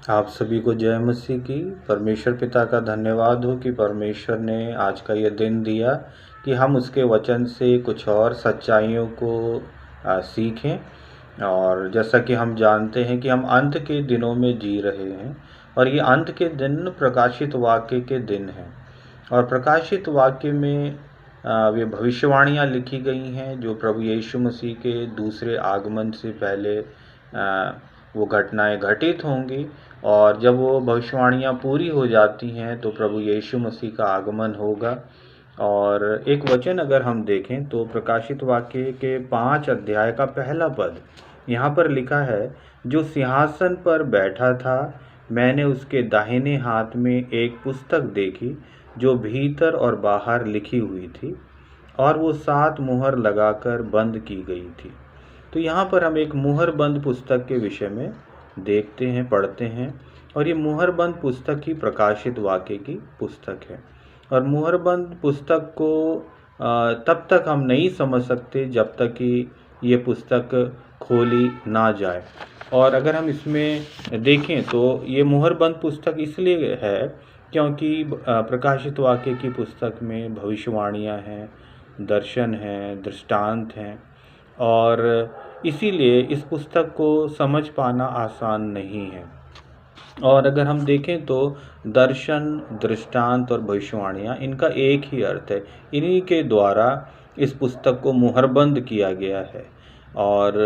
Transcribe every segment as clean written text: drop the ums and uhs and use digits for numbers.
आप सभी को जय मसीह की। परमेश्वर पिता का धन्यवाद हो कि परमेश्वर ने आज का यह दिन दिया कि हम उसके वचन से कुछ और सच्चाइयों को सीखें। और जैसा कि हम जानते हैं कि हम अंत के दिनों में जी रहे हैं और ये अंत के दिन प्रकाशित वाक्य के दिन हैं। और प्रकाशित वाक्य में वे भविष्यवाणियाँ लिखी गई हैं जो प्रभु यीशु मसीह के दूसरे आगमन से पहले वो घटनाएं घटित होंगी। और जब वो भविष्यवाणियाँ पूरी हो जाती हैं तो प्रभु यीशु मसीह का आगमन होगा। और एक वचन अगर हम देखें तो प्रकाशित वाक्य के 5 अध्याय का पहला पद यहाँ पर लिखा है, जो सिंहासन पर बैठा था मैंने उसके दाहिने हाथ में एक पुस्तक देखी जो भीतर और बाहर लिखी हुई थी और वो 7 मुहर लगाकर बंद की गई थी। तो यहाँ पर हम एक मुहरबंद पुस्तक के विषय में देखते हैं, पढ़ते हैं। और ये मुहरबंद पुस्तक ही प्रकाशित वाक्य की पुस्तक है। और मुहरबंद पुस्तक को तब तक हम नहीं समझ सकते जब तक कि ये पुस्तक खोली ना जाए। और अगर हम इसमें देखें तो ये मुहरबंद पुस्तक इसलिए है क्योंकि प्रकाशित वाक्य की पुस्तक में भविष्यवाणियाँ हैं, दर्शन हैं, दृष्टांत हैं। और इसीलिए इस पुस्तक को समझ पाना आसान नहीं है। और अगर हम देखें तो दर्शन, दृष्टांत और भविष्यवाणियाँ इनका एक ही अर्थ है। इन्हीं के द्वारा इस पुस्तक को मुहरबंद किया गया है। और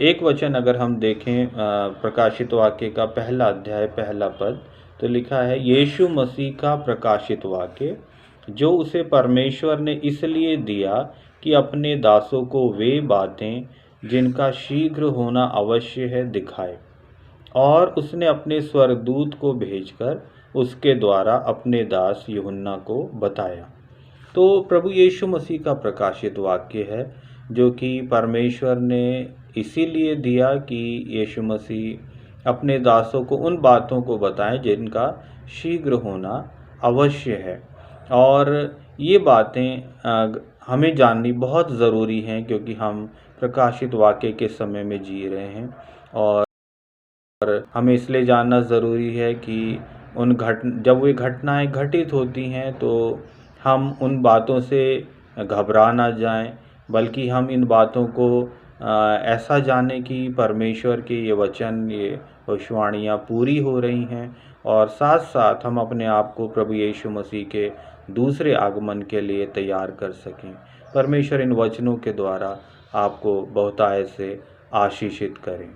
एक वचन अगर हम देखें प्रकाशित वाक्य का पहला अध्याय पहला पद तो लिखा है, यीशु मसीह का प्रकाशित वाक्य जो उसे परमेश्वर ने इसलिए दिया कि अपने दासों को वे बातें जिनका शीघ्र होना अवश्य है दिखाए। और उसने अपने स्वर्गदूत को भेजकर उसके द्वारा अपने दास यूहन्ना को बताया। तो प्रभु यीशु मसीह का प्रकाशित वाक्य है जो कि परमेश्वर ने इसीलिए दिया कि यीशु मसीह अपने दासों को उन बातों को बताएं जिनका शीघ्र होना अवश्य है। और ये बातें हमें जाननी बहुत ज़रूरी हैं क्योंकि हम प्रकाशित वाक्य के समय में जी रहे हैं। और हमें इसलिए जानना ज़रूरी है कि जब वे घटनाएं घटित होती हैं तो हम उन बातों से घबरा ना जाएं, बल्कि हम इन बातों को ऐसा जानें कि परमेश्वर के ये वचन, ये भविष्यवाणियाँ पूरी हो रही हैं। और साथ साथ हम अपने आप को प्रभु यीशु मसीह के दूसरे आगमन के लिए तैयार कर सकें। परमेश्वर इन वचनों के द्वारा आपको बहुतायत से आशीषित करें।